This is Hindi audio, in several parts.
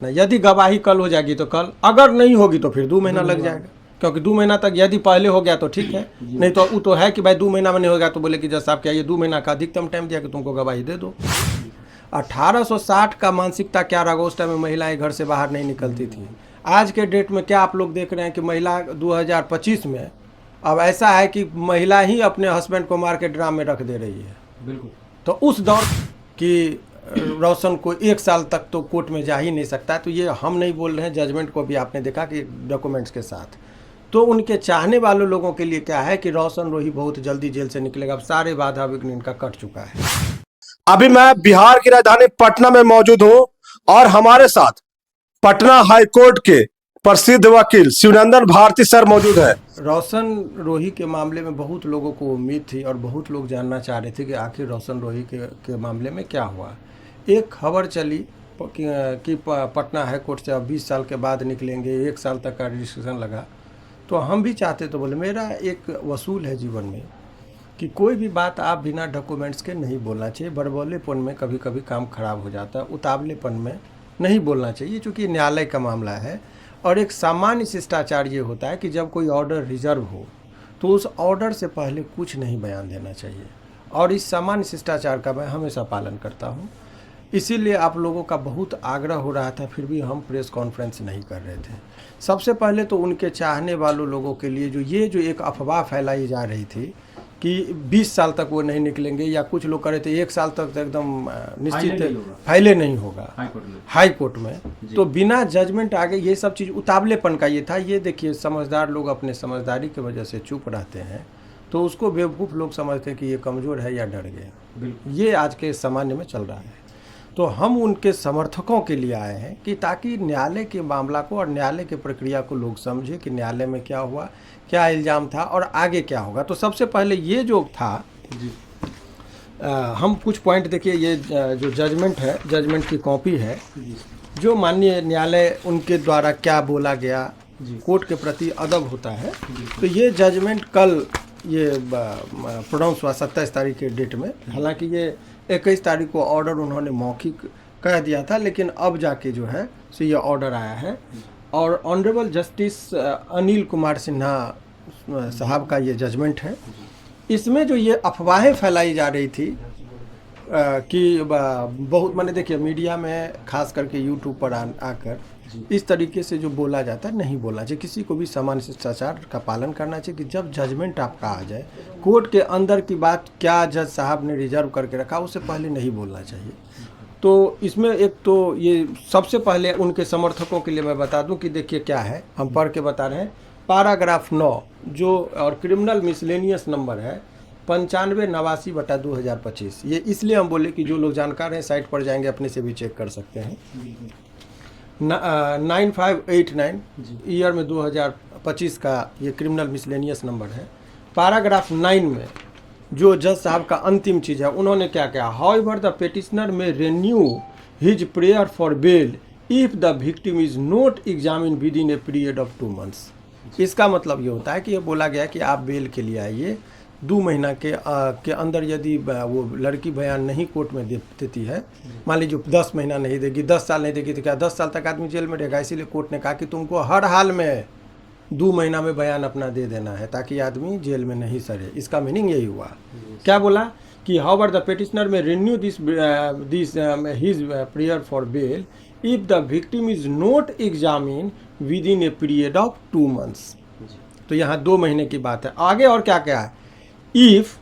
यदि गवाही कल हो जाएगी तो कल, अगर नहीं होगी तो फिर 2 महीना लग जाएगा, क्योंकि 2 महीना तक यदि पहले हो गया तो ठीक है, नहीं तो वो तो है कि भाई 2 महीना में नहीं होगा तो बोले कि जज साहब क्या ये 2 महीना का अधिकतम टाइम दिया कि तुमको गवाही दे दो। 1860 का मानसिकता क्या रहा, उस टाइम में महिलाएं घर से बाहर नहीं निकलती थी। आज के डेट में क्या आप लोग देख रहे हैं कि महिला 2025 में अब ऐसा है कि महिला ही अपने हस्बैंड को मार के ड्राम में रख दे रही है। बिल्कुल। तो उस दौर कि रोशन को 1 साल तक तो कोर्ट में जा ही नहीं सकता, तो ये हम नहीं बोल रहे हैं, जजमेंट को भी आपने देखा कि डॉक्यूमेंट्स के साथ। तो उनके चाहने वाले लोगों के लिए क्या है कि रोशन रोही बहुत जल्दी जेल से निकलेगा, अब सारे बाधा विघ्न इनका कट चुका है। अभी मैं बिहार की राजधानी पटना में मौजूद हूं और हमारे साथ पटना हाईकोर्ट के प्रसिद्ध वकील शिवनंदन भारती सर मौजूद है। रोशन रोही के मामले में बहुत लोगों को उम्मीद थी और बहुत लोग जानना चाह रहे थे कि आखिर रोशन रोही के मामले में क्या हुआ। एक खबर चली कि पटना हाईकोर्ट से अब 20 साल के बाद निकलेंगे, 1 साल तक का रजिस्ट्रेशन लगा। तो हम भी चाहते तो बोले मेरा एक वसूल है जीवन में कि कोई भी बात आप बिना डॉक्यूमेंट्स के नहीं बोलना चाहिए। बड़बोलेपन में कभी कभी काम खराब हो जाता है, उतावलेपन में नहीं बोलना चाहिए, चूँकि न्यायालय का मामला है। और एक सामान्य शिष्टाचार ये होता है कि जब कोई ऑर्डर रिजर्व हो तो उस ऑर्डर से पहले कुछ नहीं बयान देना चाहिए, और इस सामान्य शिष्टाचार का मैं हमेशा पालन करता हूँ। इसीलिए आप लोगों का बहुत आग्रह हो रहा था, फिर भी हम प्रेस कॉन्फ्रेंस नहीं कर रहे थे। सबसे पहले तो उनके चाहने वालों लोगों के लिए जो एक अफवाह फैलाई जा रही थी कि 20 साल तक वो नहीं निकलेंगे, या कुछ लोग कह रहे थे 1 साल तक तो एकदम निश्चित फाइले नहीं होगा हाई कोर्ट में। तो बिना जजमेंट आगे ये सब चीज़ उतावलेपन का ये था। ये देखिए, समझदार लोग अपने समझदारी की वजह से चुप रहते हैं, तो उसको बेवकूफ़ लोग समझते हैं कि ये कमज़ोर है या डर गया। ये आज के सामान्य में चल रहा है। तो हम उनके समर्थकों के लिए आए हैं कि ताकि न्यायालय के मामला को और न्यायालय की प्रक्रिया को लोग समझे कि न्यायालय में क्या हुआ, क्या इल्ज़ाम था और आगे क्या होगा। तो सबसे पहले ये जो था हम कुछ पॉइंट देखिए, ये जो जजमेंट है, जजमेंट की कॉपी है, जो माननीय न्यायालय उनके द्वारा क्या बोला गया, कोर्ट के प्रति अदब होता है। तो ये जजमेंट कल ये प्रोनाउंस हुआ 27 तारीख के डेट में। हालांकि ये 21 तारीख को ऑर्डर उन्होंने मौखिक कह दिया था, लेकिन अब जाके जो है सो ये ऑर्डर आया है। और ऑनरेबल जस्टिस अनिल कुमार सिन्हा साहब का ये जजमेंट है। इसमें जो ये अफवाहें फैलाई जा रही थी कि बहुत, मैंने देखिए मीडिया में खास करके यूट्यूब पर आकर इस तरीके से जो बोला जाता है, नहीं बोलना चाहिए। किसी को भी सामान्य शिष्टाचार का पालन करना चाहिए कि जब जजमेंट आपका आ जाए, कोर्ट के अंदर की बात क्या जज साहब ने रिजर्व करके रखा, उससे पहले नहीं बोलना चाहिए। तो इसमें एक तो ये सबसे पहले उनके समर्थकों के लिए मैं बता दूं कि देखिए क्या है, हम पढ़ के बता रहे हैं। पैराग्राफ 9 जो और क्रिमिनल मिसलेनियस नंबर है 9589/2025। ये इसलिए हम बोले कि जो लोग जानकार हैं साइट पर जाएंगे, अपने से भी चेक कर सकते हैं। 9589 ईयर में 2025 का ये क्रिमिनल मिसलेनियस नंबर है। पैराग्राफ 9 में जो जज साहब का अंतिम चीज़ है, उन्होंने क्या कहा, however the petitioner may renew his prayer for bail if the victim is not examine within a period of 2 months. इसका मतलब ये होता है कि ये बोला गया कि आप बेल के लिए आइए, 2 महीना के अंदर यदि वो लड़की बयान नहीं कोर्ट में देती है, मान लीजिए 10 महीना नहीं देगी, 10 साल नहीं देगी, तो क्या 10 साल तक आदमी जेल में रहेगा। इसीलिए कोर्ट ने कहा कि तुमको हर हाल में 2 महीना में बयान अपना दे देना है, ताकि आदमी जेल में नहीं सड़े। इसका मीनिंग यही हुआ। क्या बोला कि however the petitioner may renew this his prayer for bail if the victim is not examine within a period of 2 months. तो यहाँ 2 महीने की बात है। आगे और क्या क्या है, इफ़,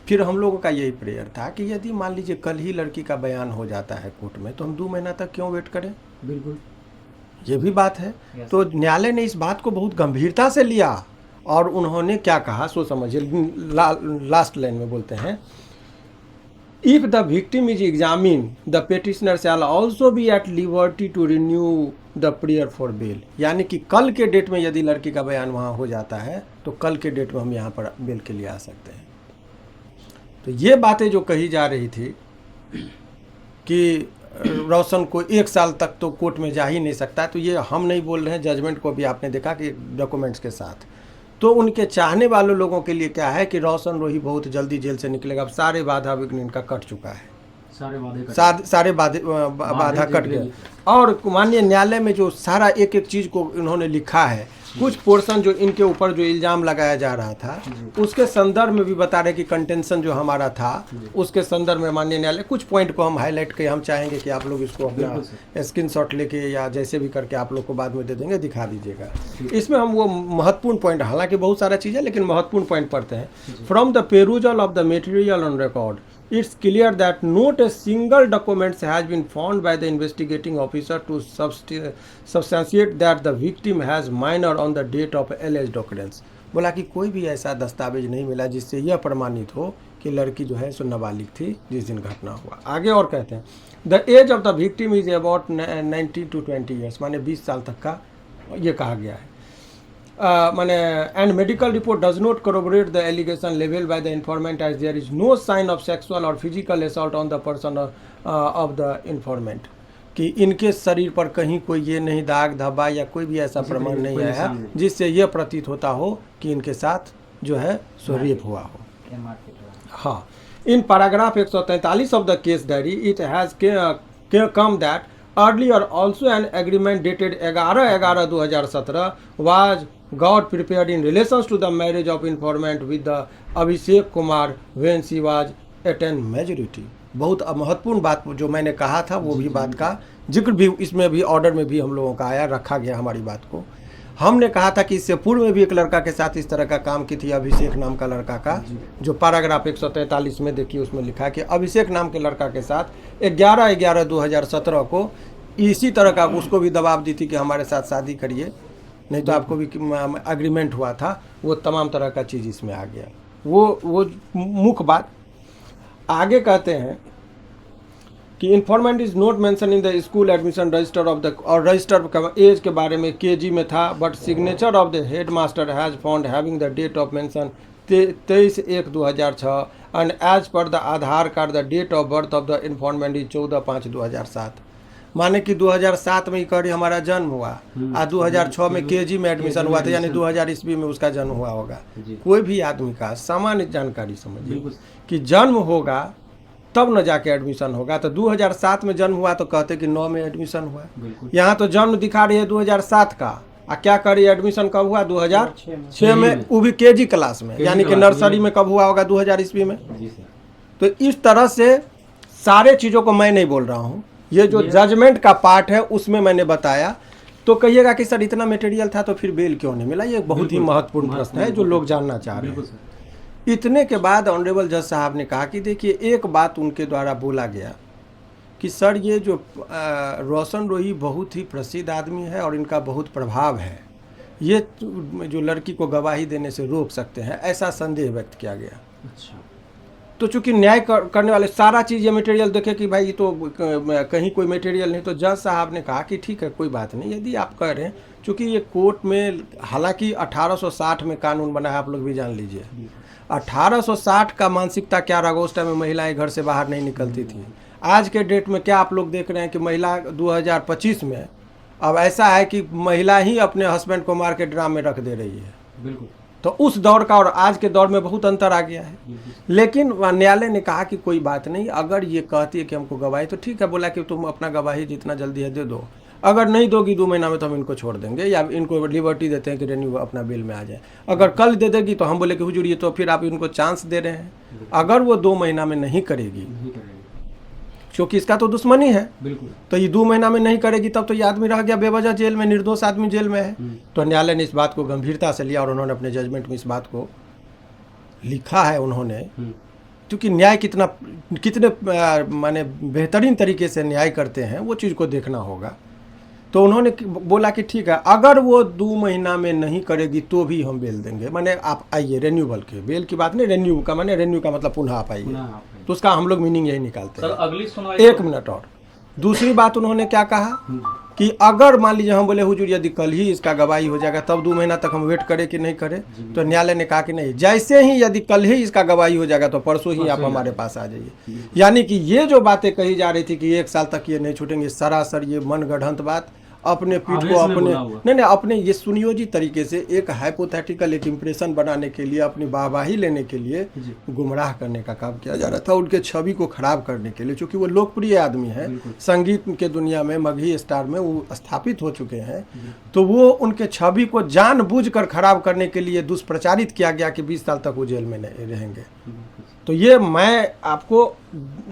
फिर हम लोगों का यही प्रेयर था कि यदि मान लीजिए कल ही लड़की का बयान हो जाता है कोर्ट में, तो हम 2 महीना तक क्यों वेट करें। बिल्कुल, ये भी बात है। तो न्यायालय ने इस बात को बहुत गंभीरता से लिया और उन्होंने क्या कहा सो समझिए। लास्ट लाइन में बोलते हैं, if the victim is examine the petitioner shall also be at liberty to renew the prayer for bail. यानी कि कल के डेट में यदि लड़की का बयान वहाँ हो जाता है, तो कल के डेट में हम यहाँ पर बेल के लिए आ सकते हैं। तो ये बातें जो कही जा रही थी कि रोशन को 1 साल तक तो कोर्ट में जा ही नहीं सकता, तो ये हम नहीं बोल रहे हैं, जजमेंट को भी आपने देखा कि डॉक्यूमेंट्स के साथ। तो उनके चाहने वालों लोगों के लिए क्या है कि रोशन रोही बहुत जल्दी जेल से निकलेगा, अब सारे बाधा विघ्न इनका कट चुका है। सारे बाधा कट गए। और माननीय न्यायालय में जो सारा एक एक चीज़ को इन्होंने लिखा है, कुछ पोर्शन जो इनके ऊपर जो इल्ज़ाम लगाया जा रहा था उसके संदर्भ में भी बता रहे कि कंटेंशन जो हमारा था उसके संदर्भ में माननीय न्यायालय कुछ पॉइंट को हम हाईलाइट किए। हम चाहेंगे कि आप लोग इसको अपना स्क्रीनशॉट लेके या जैसे भी करके आप लोग को बाद में दे देंगे, दिखा दीजिएगा। इसमें हम वो महत्वपूर्ण पॉइंट, हालांकि बहुत सारा चीज़ है लेकिन महत्वपूर्ण पॉइंट पढ़ते हैं। From the perusal of the material on record, it's clear that not a single document has been found by the investigating officer to substantiate that the victim has minor on the date of alleged occurrence। बोला कि कोई भी ऐसा दस्तावेज नहीं मिला जिससे यह प्रमाणित हो कि लड़की जो है सो नाबालिग थी जिस दिन घटना हुआ। आगे और कहते हैं the age of the victim is about 19 to 20 years, माने 20 साल तक का ये कहा गया है। माने and medical report does not corroborate the allegation level by the informant as there is no sign of sexual or physical assault on the person of the informant, कि इनके शरीर पर कहीं कोई ये नहीं दाग धब्बा या कोई भी ऐसा प्रमाण नहीं आया जिससे यह प्रतीत होता हो कि इनके साथ जो है सो रेप हुआ हो। हाँ, in paragraph 143 of the case diary it has come that earlier also an agreement dated 11/11/2017 was got prepared in relations to the marriage of informant with the Abhishek Kumar when she was at an majority। बहुत महत्वपूर्ण बात जो मैंने कहा था वो भी बात का जिक्र भी इसमें भी ऑर्डर में भी हम लोगों का आया, रखा गया हमारी बात को। हमने कहा था कि इससे पूर्व में भी एक लड़का के साथ इस तरह का काम की थी, अभिषेक नाम का लड़का का, जो पैराग्राफ 143 में देखिए उसमें लिखा है कि अभिषेक नाम के लड़का के साथ 11/11/2017 को इसी तरह का उसको भी दबाव दी थी कि हमारे साथ शादी करिए नहीं तो आपको भी एग्रीमेंट हुआ था। वो तमाम तरह का चीज़ इसमें आ गया। वो मुख्य बात। आगे कहते हैं कि informant is not mention in the school admission register of the, और रजिस्टर एज के बारे में केजी में था, but signature of the head master has found having the date of mention 23/1/2006 and as per the Aadhaar card the date of birth of the informant is 14/5/2007। माने कि 2007 में कर हमारा जन्म हुआ और 2006 में केजी में एडमिशन हुआ था, यानी 2000 ईस्वी में उसका जन्म हुआ होगा। कोई भी आदमी का सामान्य जानकारी समझिए कि जन्म होगा तब न जाके एडमिशन होगा। तो 2007 में जन्म हुआ तो कहते कि 9 में एडमिशन हुआ। यहाँ तो जन्म दिखा रही है 2007 का, और क्या करिए एडमिशन कब हुआ 2006 में, वो भी केजी क्लास में, यानी कि नर्सरी में कब हुआ होगा 2000 ईस्वी में। तो इस तरह से सारे चीज़ों को मैं नहीं बोल रहा हूँ, ये जो जजमेंट का पार्ट है उसमें मैंने बताया। तो कहिएगा कि सर इतना मटेरियल था तो फिर बेल क्यों नहीं मिला, ये बहुत ही महत्वपूर्ण प्रश्न है जो लोग जानना चाह रहे हैं। इतने के बाद ऑनरेबल जज साहब ने कहा कि देखिए एक बात उनके द्वारा बोला गया कि सर ये जो रोशन रोही बहुत ही प्रसिद्ध आदमी है और इनका बहुत प्रभाव है, ये जो लड़की को गवाही देने से रोक सकते हैं, ऐसा संदेह व्यक्त किया गया। अच्छा। तो चूंकि न्याय करने वाले सारा चीज़ ये मटेरियल देखे कि भाई तो कहीं कोई मटेरियल नहीं, तो जज साहब ने कहा कि ठीक है कोई बात नहीं, यदि आप कह रहे हैं, चूँकि ये कोर्ट में हालांकि 1860 में कानून बना है, आप लोग भी जान लीजिए 1860 का मानसिकता क्या रहा, उस टाइम में महिलाएं घर से बाहर नहीं निकलती थी। आज के डेट में क्या आप लोग देख रहे हैं कि महिला 2025 में अब ऐसा है कि महिला ही अपने हस्बैंड को मार के ड्राम में रख दे रही है। बिल्कुल। तो उस दौर का और आज के दौर में बहुत अंतर आ गया है। लेकिन न्यायालय ने कहा कि कोई बात नहीं, अगर ये कहती है कि हमको गवाही तो ठीक है, बोला कि तुम अपना गवाही जितना जल्दी है दे दो, अगर नहीं दोगी 2 महीना में तो हम इनको छोड़ देंगे या इनको लिबर्टी देते हैं कि रेन्यू अपना बेल में आ जाए। अगर कल दे देगी तो हम बोले कि हुजूर ये तो फिर आप इनको चांस दे रहे हैं। अगर वो 2 महीना में नहीं करेगी, क्योंकि इसका तो दुश्मनी है, बिल्कुल, तो ये 2 महीना में नहीं करेगी तब तो ये आदमी रह गया बेवजह जेल में, निर्दोष आदमी जेल में है। तो न्यायालय ने इस बात को गंभीरता से लिया और उन्होंने अपने जजमेंट में इस बात को लिखा है उन्होंने। क्योंकि न्याय कितने माने बेहतरीन तरीके से न्याय करते हैं वो चीज़ को देखना होगा। तो उन्होंने बोला कि ठीक है, अगर वो 2 महीना में नहीं करेगी तो भी हम बेल देंगे, माने आप आइए, रेन्यूबल के बेल की बात नहीं, रेन्यू का माने रेन्यू का मतलब पुनः आप आइए, तो उसका हम लोग मीनिंग यही निकालते हैं। अगली सुनवाई 1 मिनट और दूसरी बात उन्होंने क्या कहा कि अगर मान लीजिए हम बोले हुजूर यदि कल ही इसका गवाही हो जाएगा तब 2 महीना तक हम वेट करें कि नहीं करें, तो न्यायालय ने कहा कि नहीं, जैसे ही यदि कल ही इसका गवाही हो जाएगा तो परसों ही आप हमारे पास आ जाइए। यानी कि ये जो बातें कही जा रही थी कि 1 साल तक ये नहीं छूटेंगे, सरासर ये मनगढ़ंत बात अपने पीठ को आवेश में अपने बोला हुआ। नहीं अपने ये सुनियोजित तरीके से एक हाइपोथेटिकल एक इम्प्रेशन बनाने के लिए, अपनी वाहवाही लेने के लिए जी। गुमराह करने का काम किया जा रहा था, उनके छवि को खराब करने के लिए। क्योंकि वो लोकप्रिय आदमी है, बिल्कुल। संगीत के दुनिया में मगही स्टार में वो स्थापित हो चुके हैं, तो वो उनके छवि को जानबूझकर खराब करने के लिए दुष्प्रचारित किया गया कि 20 साल तक वो जेल में नहीं रहेंगे। तो ये मैं आपको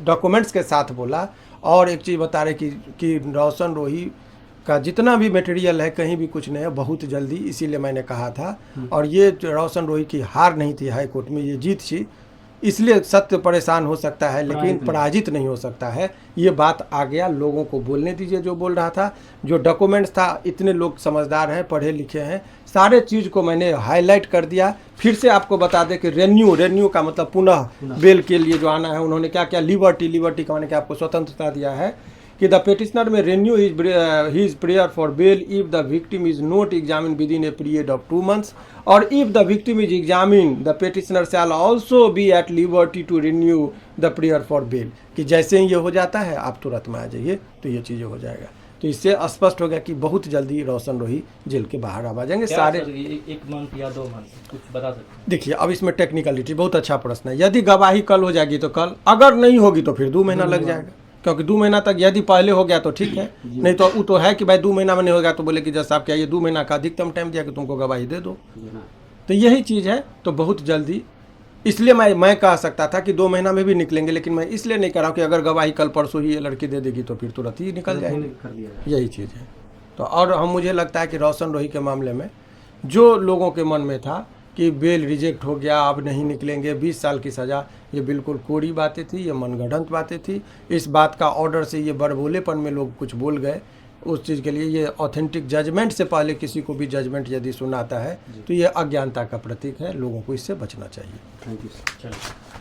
डॉक्यूमेंट्स के साथ बोला। और एक चीज़ बता रहे कि रोशन रोही का जितना भी मटेरियल है कहीं भी कुछ नहीं है, बहुत जल्दी, इसीलिए मैंने कहा था। और ये रोशन रोही की हार नहीं थी हाई कोर्ट में, ये जीत थी। इसलिए सत्य परेशान हो सकता है लेकिन पराजित नहीं हो सकता है। ये बात आ गया, लोगों को बोलने दीजिए जो बोल रहा था। जो डॉक्यूमेंट्स था, इतने लोग समझदार हैं, पढ़े लिखे हैं, सारे चीज़ को मैंने हाईलाइट कर दिया। फिर से आपको बता दें कि रेन्यू का मतलब पुनः बेल के लिए जो आना है, उन्होंने क्या क्या लिबर्टी का मैंने क्या आपको स्वतंत्रता दिया है कि the petitioner may renew his prayer for bail if the victim is not examine within a period of 2 months और if the victim is examine the petitioner shall also be at liberty to renew the prayer for bail. कि जैसे ही ये हो जाता है आप तुरंत में आ जाइए, तो ये चीज़ें हो जाएगा। तो इससे स्पष्ट हो गया कि बहुत जल्दी रोशन रोही जेल के बाहर आ जाएंगे सारे। 1 month या 2 month कुछ बता सकते हैं? देखिए, अब इसमें टेक्निकलिटी, बहुत अच्छा प्रश्न है। यदि गवाही कल हो जाएगी तो कल, अगर नहीं होगी तो फिर 2 महीना लग जाएगा। क्योंकि 2 महीना तक यदि पहले हो गया तो ठीक है, नहीं तो वो तो है कि भाई 2 महीना में नहीं होगा तो बोले कि जज साहब क्या ये 2 महीना का अधिकतम टाइम दिया कि तुमको गवाही दे दो। तो यही चीज़ है। तो बहुत जल्दी, इसलिए मैं कह सकता था कि 2 महीना में भी निकलेंगे, लेकिन मैं इसलिए नहीं कह रहा हूँ कि अगर गवाही कल परसों ही ये लड़की दे देगी तो फिर तुरंत ही निकल जाएगी। यही चीज़ है। तो और मुझे लगता है कि रोशन रोही के मामले में जो लोगों के मन में था कि बेल रिजेक्ट हो गया, अब नहीं निकलेंगे, 20 साल की सज़ा, ये बिल्कुल कोरी बातें थी, ये मनगढ़ंत बातें थी। इस बात का ऑर्डर से ये बड़बोलेपन में लोग कुछ बोल गए उस चीज़ के लिए। ये ऑथेंटिक जजमेंट से पहले किसी को भी जजमेंट यदि सुनाता है तो ये अज्ञानता का प्रतीक है। लोगों को इससे बचना चाहिए। Thank you sir. चलिए।